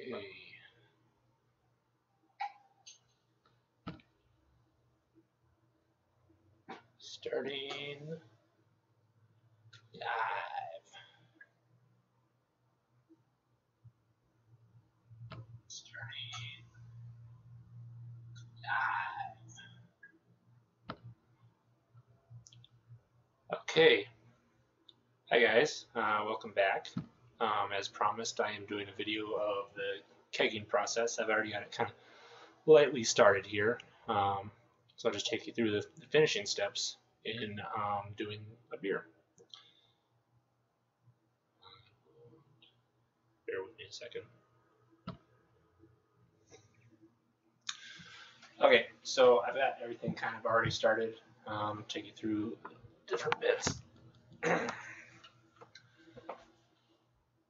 Okay. Starting live. Starting live. Okay. Hi guys, welcome back. As promised, I am doing a video of the kegging process. I've already got it kind of lightly started here. So I'll just take you through the finishing steps in doing a beer. Bear with me a second. Okay, so I've got everything kind of already started. Take you through different bits.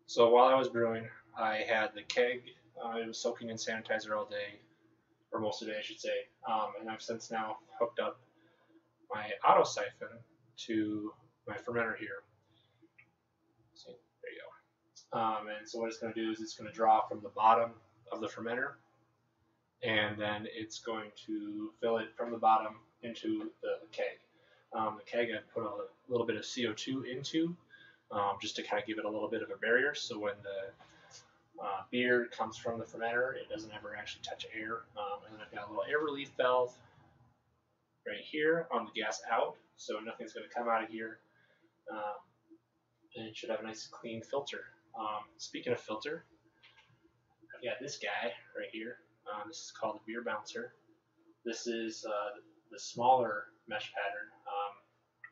So while I was brewing, I had the keg. It was soaking in sanitizer all day, or most of the day, I should say. And I've since now hooked up my auto siphon to my fermenter here. See, there you go. And so what it's going to do is it's going to draw from the bottom of the fermenter, and then it's going to fill it from the bottom into the keg. The keg I've put a little bit of CO2 into, just to kind of give it a little bit of a barrier, so when the beer comes from the fermenter, it doesn't ever actually touch air. And then I've got a little air relief valve right here on the gas out, so nothing's going to come out of here. And it should have a nice clean filter. Speaking of filter, I've got this guy right here. This is called the beer bouncer. This is the smaller mesh pattern.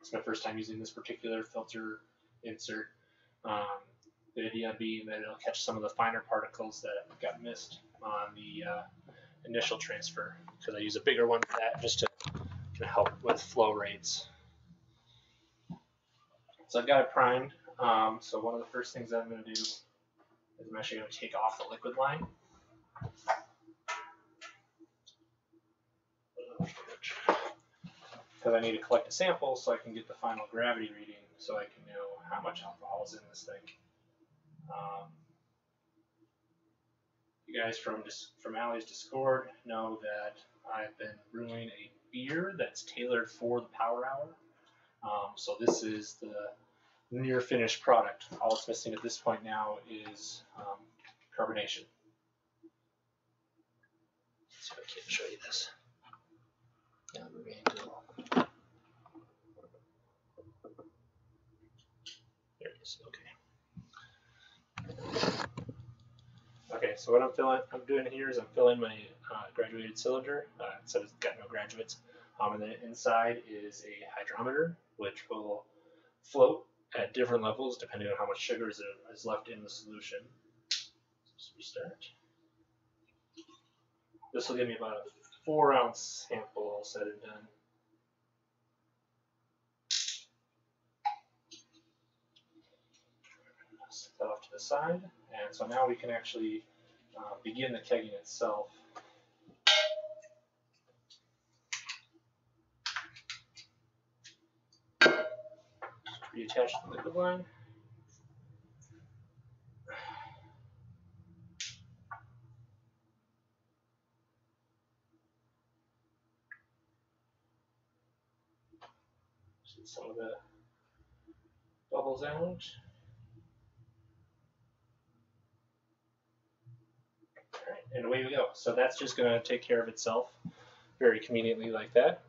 It's my first time using this particular filter insert. The idea being that it'll catch some of the finer particles that got missed on the initial transfer, because I use a bigger one for that, just to kind of help with flow rates. So I've got it primed. So one of the first things I'm going to do is I'm actually going to take off the liquid line. Because I need to collect a sample so I can get the final gravity reading, so I can know how much alcohol is in this thing. You guys from Alley's Discord know that I've been brewing a beer that's tailored for the power hour. So this is the near finished product. All it's missing at this point now is carbonation. Let's see if I can show you this. Yeah, we're going to. There it is. Okay. Okay, so what I'm doing here is I'm filling my graduated cylinder. So it's got no graduates. And then inside is a hydrometer, which will float at different levels depending on how much sugar is left in the solution. Let's restart. This will give me about a 4-ounce sample all said and done. Set that off to the side, and so now we can actually begin the kegging itself. Just reattach the liquid line. See some of the bubbles out. And away we go. So that's just going to take care of itself very conveniently like that.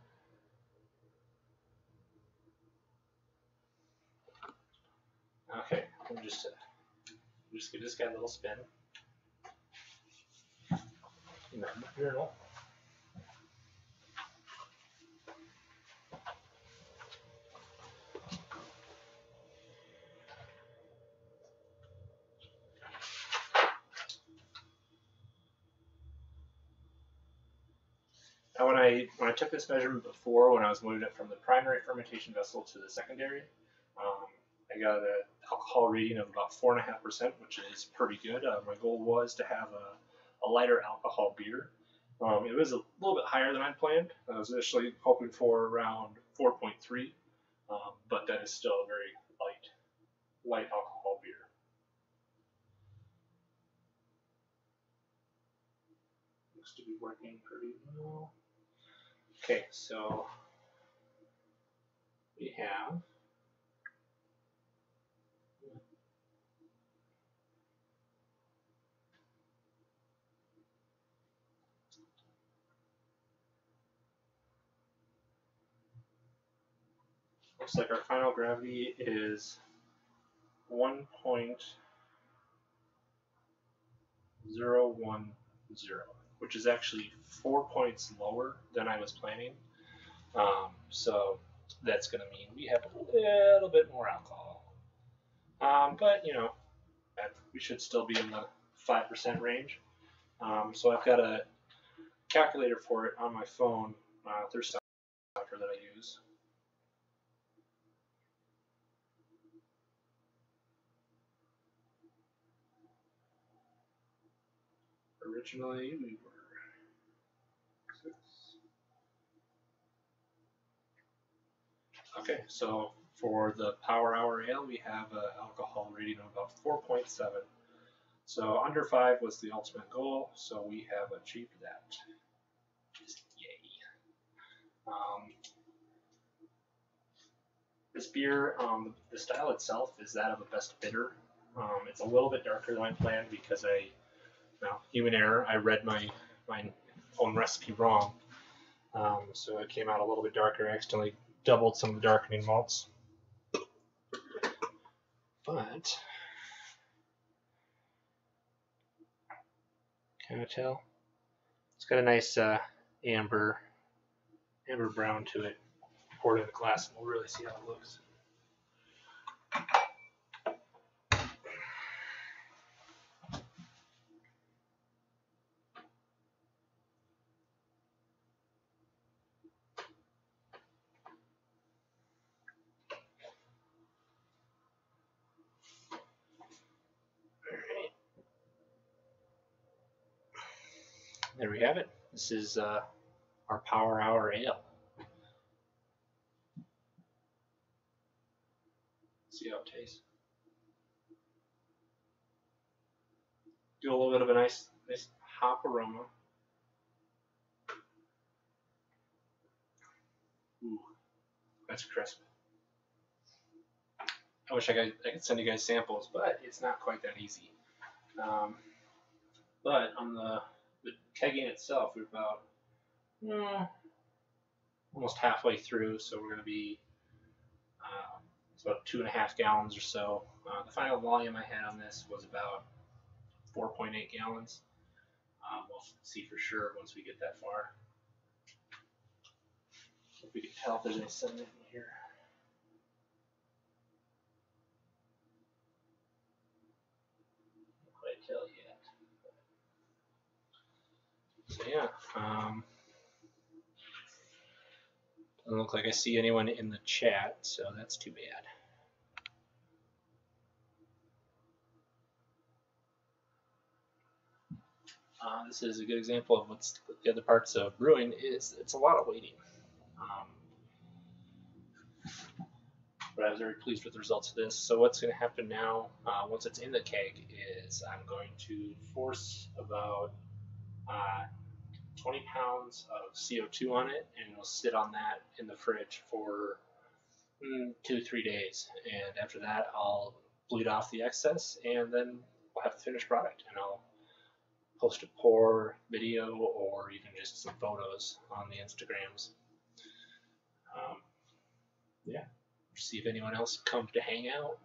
Okay, I'm just give this guy a little spin. In that journal. Now when I took this measurement before, when I was moving it from the primary fermentation vessel to the secondary, I got an alcohol rating of about 4.5%, which is pretty good. My goal was to have a lighter alcohol beer. It was a little bit higher than I'd planned. I was initially hoping for around 4.3, but that is still a very light alcohol beer. Looks to be working pretty well. Okay, so we have looks like our final gravity is 1.010, which is actually 4 points lower than I was planning. So that's going to mean we have a little bit more alcohol. But, you know, we should still be in the 5% range. So I've got a calculator for it on my phone through software that I use. Originally, we were 6. Okay, so for the Power Hour Ale, we have an alcohol rating of about 4.7. So under 5 was the ultimate goal, so we have achieved that. Just yay. This beer, the style itself is that of a best bitter. It's a little bit darker than I planned because human error, I read my own recipe wrong. So it came out a little bit darker. I accidentally doubled some of the darkening malts. But can I tell? It's got a nice amber brown to it. Pour it in the glass and we'll really see how it looks. There we have it. This is our Power Hour Ale. See how it tastes. Do a little bit of a nice hop aroma. Ooh, that's crisp. I wish I could send you guys samples, but it's not quite that easy. But on the kegging itself, we're about almost halfway through, so we're going to be it's about 2.5 gallons or so. The final volume I had on this was about 4.8 gallons. We'll see for sure once we get that far. If we can tell if there's any sediment in here. Can't quite tell yet. So yeah, doesn't look like I see anyone in the chat, so that's too bad. This is a good example of what's the other parts of brewing is. It's a lot of waiting. But I was very pleased with the results of this. So what's going to happen now, once it's in the keg, is I'm going to force about 20 pounds of CO2 on it, and it'll sit on that in the fridge for 2 to 3 days. And after that, I'll bleed off the excess, and then we'll have the finished product. And I'll post a pour video or even just some photos on the Instagrams. Yeah, see if anyone else comes to hang out.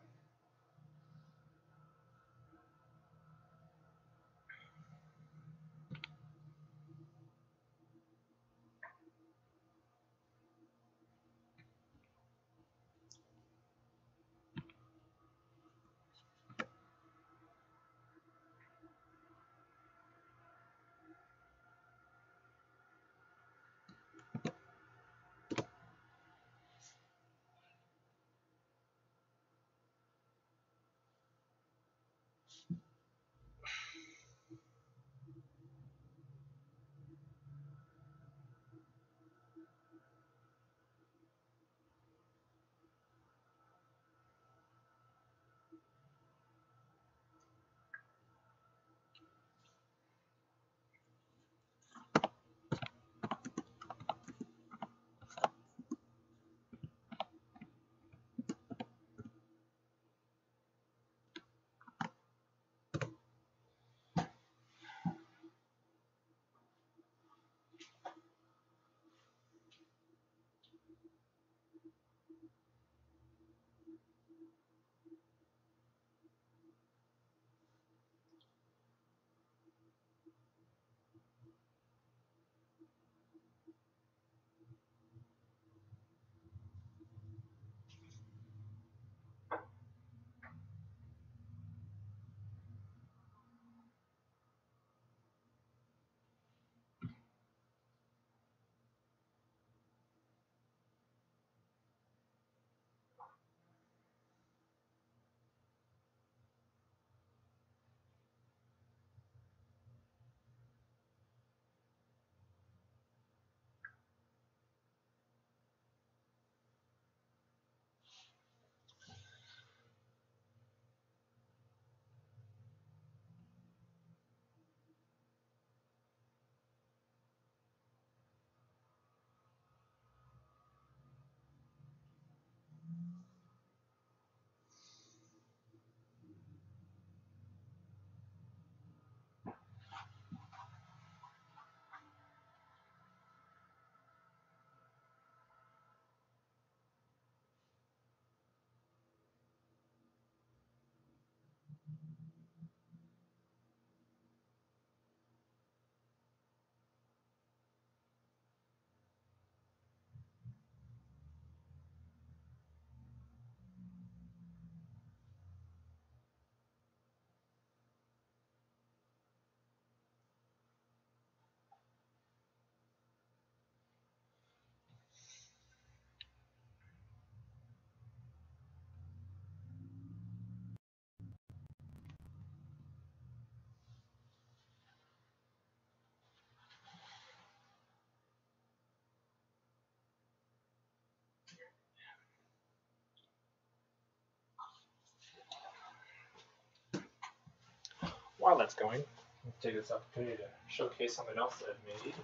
While that's going, I'll take this opportunity to showcase something else that I've made.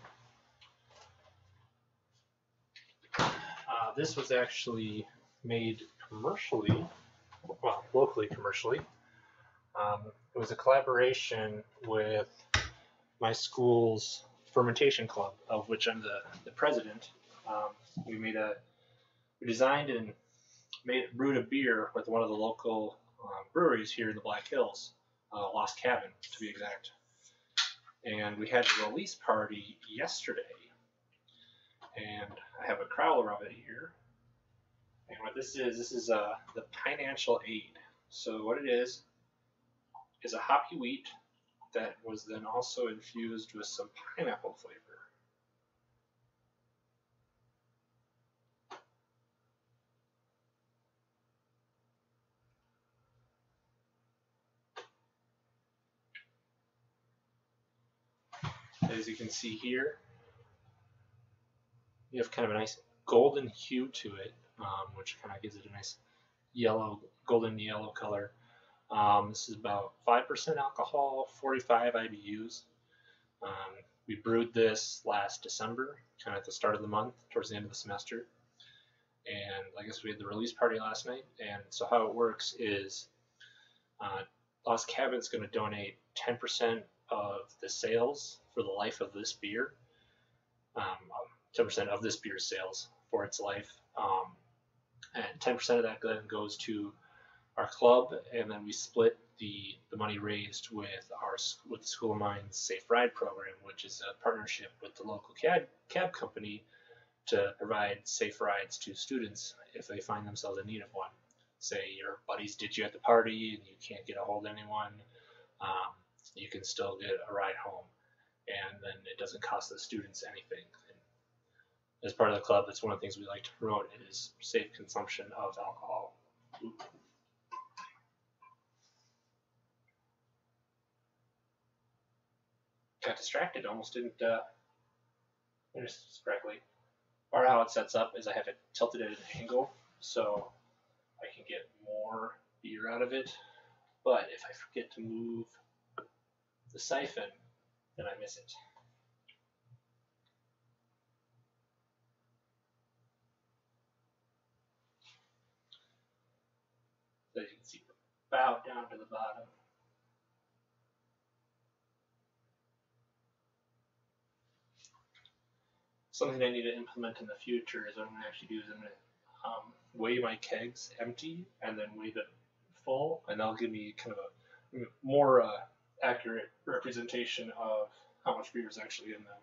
This was actually made commercially, well, locally commercially. It was a collaboration with my school's fermentation club, of which I'm the president. We designed and brewed a beer with one of the local breweries here in the Black Hills, Lost Cabin to be exact. And we had a release party yesterday, and I have a crowler of it here. And what this is the Financial Aid. So what it is a hoppy wheat that was then also infused with some pineapple flavor. As you can see here, you have kind of a nice golden hue to it, which kind of gives it a nice golden yellow color. This is about 5% alcohol, 45 IBUs. We brewed this last December, kind of at the start of the month, towards the end of the semester. And I guess we had the release party last night. And so how it works is Lost Cabin's going to donate 10% of the sales for the life of this beer, 10% of this beer's sales for its life. And 10% of that then goes to our club, and then we split the money raised with the School of Mine's Safe Ride program, which is a partnership with the local cab company to provide safe rides to students if they find themselves in need of one. Say your buddies ditch you at the party and you can't get a hold of anyone, you can still get a ride home, and then it doesn't cost the students anything. And as part of the club, that's one of the things we like to promote is safe consumption of alcohol. Oop. Got distracted, almost didn't finish this correctly. Or how it sets up is I have it tilted at an angle so I can get more beer out of it. But if I forget to move the siphon, then I miss it. So as you can see, about down to the bottom. Something I need to implement in the future is what I'm going to actually do is I'm going to weigh my kegs empty and then weigh them full, and that'll give me kind of a more accurate representation of how much beer is actually in them.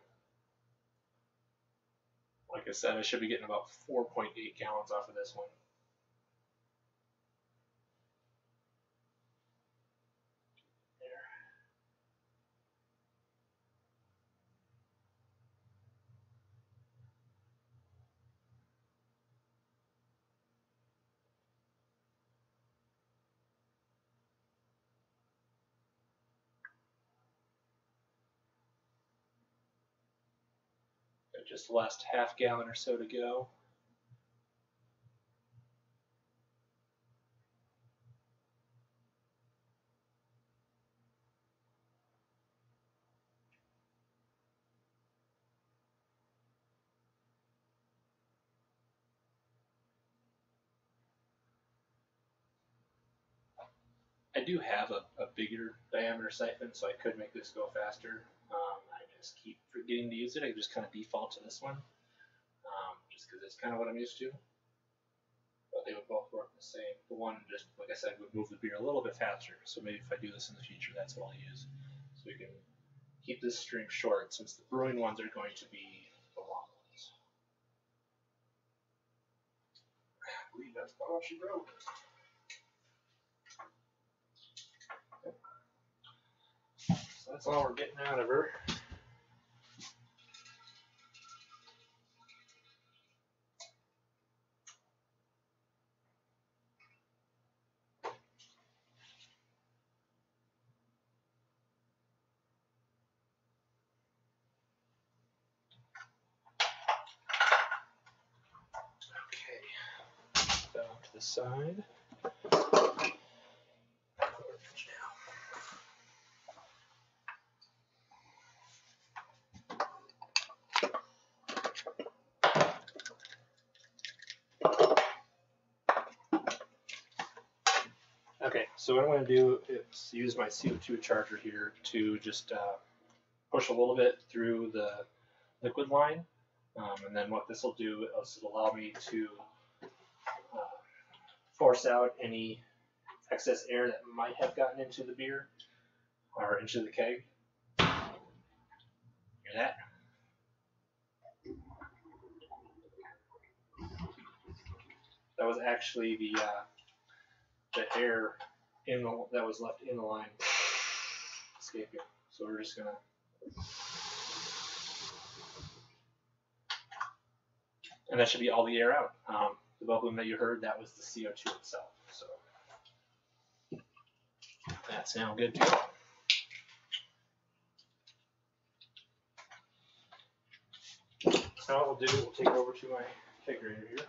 Like I said, I should be getting about 4.8 gallons off of this one. Just the last half gallon or so to go. I do have a bigger diameter siphon, so I could make this go faster. I just keep forgetting to use it. I just kind of default to this one, just because it's kind of what I'm used to. But they would both work the same. The one, just like I said, would move the beer a little bit faster. So maybe if I do this in the future, that's what I'll use. So we can keep this stream short, since the brewing ones are going to be the long ones. I believe that's about all she wrote. So that's all we're getting out of her. Okay, down to the side. Okay, so what I'm going to do is use my CO2 charger here to just push a little bit through the liquid line, and then what this will do is it'll allow me to force out any excess air that might have gotten into the beer or into the keg. Hear that? That was actually the air that was left in the line escaping. So we're just gonna and that should be all the air out. The bubbling that you heard, that was the CO2 itself. So that's now good to go. So what we'll do, we'll take it over to my kegerator here.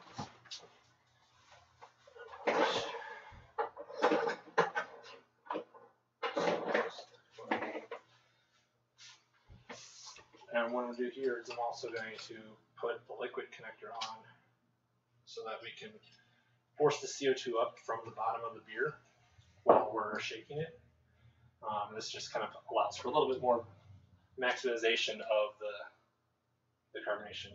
And what I'm going to do here is I'm also going to put the liquid connector on so that we can force the CO2 up from the bottom of the beer while we're shaking it. This just kind of allows for a little bit more maximization of the carbonation.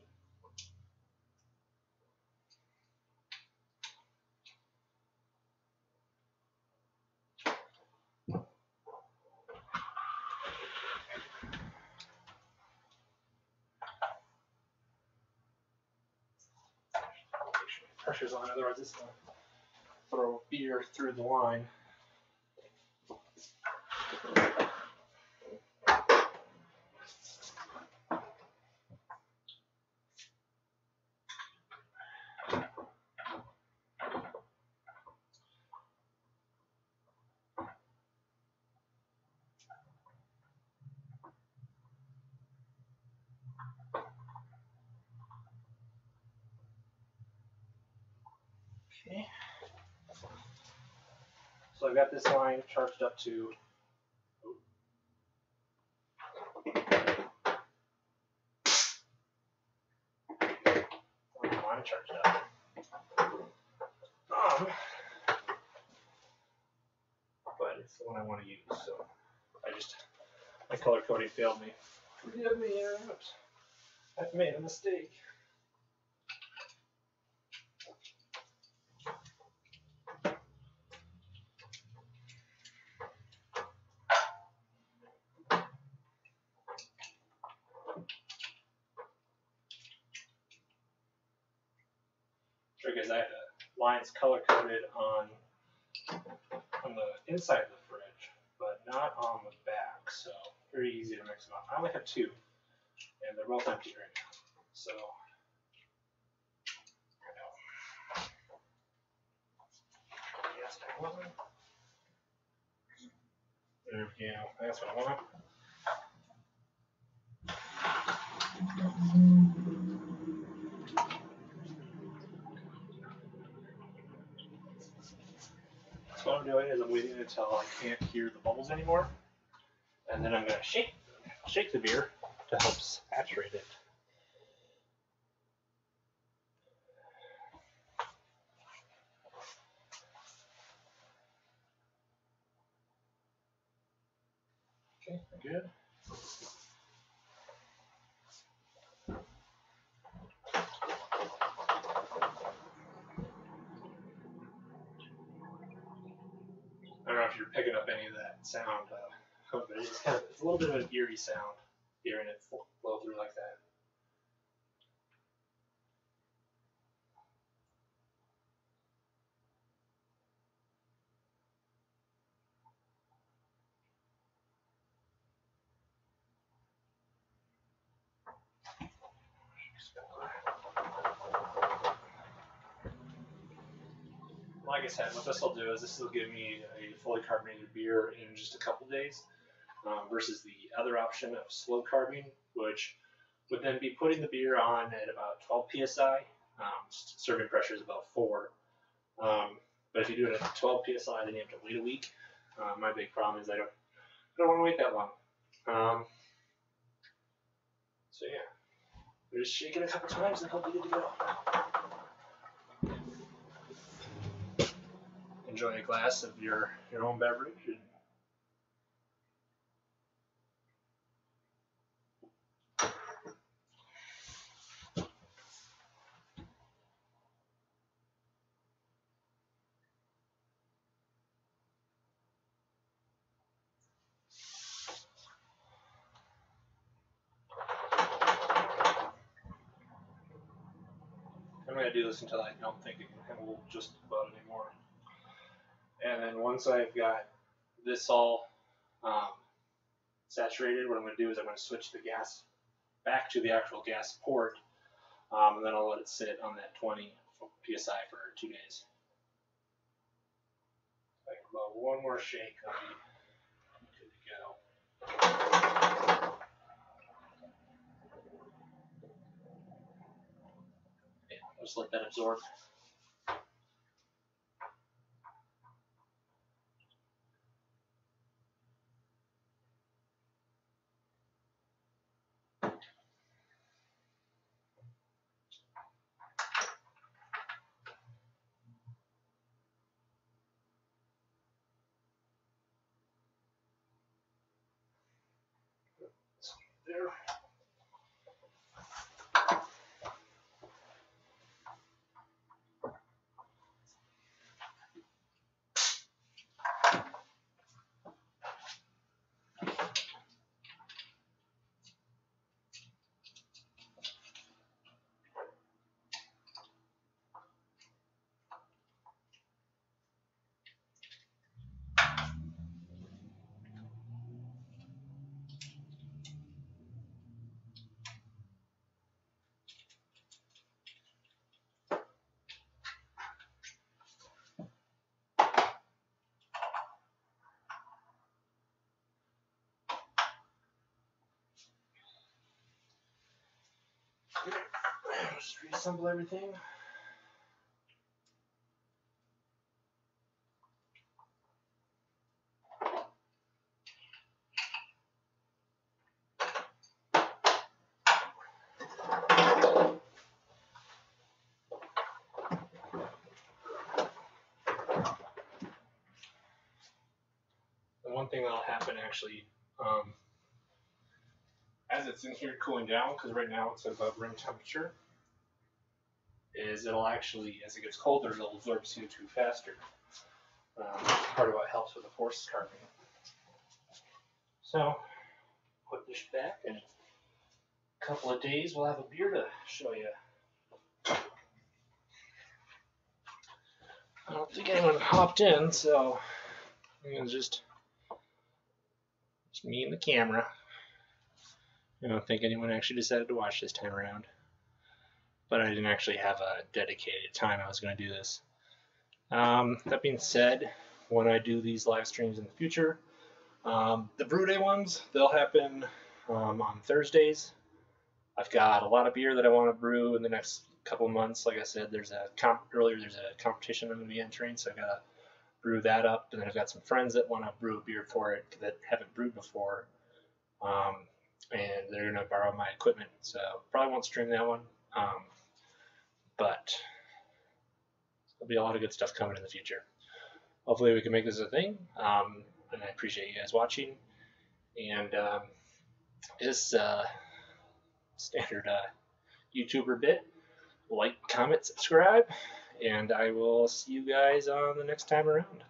Pressure's on, otherwise it's going to throw beer through the line. Okay. So I've got this line charged up to line charged up. But it's the one I want to use, so my color coding failed me. Forgive me, oops. I've made a mistake. Trick is I have the lines color coded on the inside of the fridge, but not on the back, so very easy to mix them up. I only have two, and they're both empty right now, so yes, I want them. There we go. That's what I want. So what I'm doing is I'm waiting until I can't hear the bubbles anymore, and then I'm going to shake the beer to help saturate it. Okay, good. sound of it. It's a little bit of an eerie sound hearing it flow through like that. Like I said, what this will do is this will give me a fully carbonated beer in just a couple days, versus the other option of slow carbing, which would then be putting the beer on at about 12 psi. Serving pressure is about 4. But if you do it at 12 psi, then you have to wait a week. My big problem is I don't want to wait that long. So yeah, we're just shake it a couple times and he'll be good to go. Enjoy a glass of your own beverage. I'm going to do this until I don't think it can handle just about anymore. And then once I've got this all saturated, what I'm going to do is I'm going to switch the gas back to the actual gas port, and then I'll let it sit on that 20 psi for 2 days. Like about one more shake, I'll be good to go. Yeah, just let that absorb. There. Just reassemble everything. The one thing that'll happen actually, as it's in here cooling down, because right now it's at about room temperature, is it'll actually, as it gets colder, it'll absorb CO2 faster. Part of what helps with the forced carving. So, put this back, and in a couple of days we'll have a beer to show you. I don't think anyone hopped in, so I'm gonna just me and the camera. I don't think anyone actually decided to watch this time around. But I didn't actually have a dedicated time I was going to do this. That being said, when I do these live streams in the future, the brew day ones, they'll happen on Thursdays. I've got a lot of beer that I want to brew in the next couple of months. Like I said, there's a competition I'm going to be entering, so I've got to brew that up. And then I've got some friends that want to brew a beer for it that haven't brewed before. And they're going to borrow my equipment, so probably won't stream that one. But there'll be a lot of good stuff coming in the future. Hopefully we can make this a thing, and I appreciate you guys watching. And just standard YouTuber bit, like, comment, subscribe, and I will see you guys on the next time around.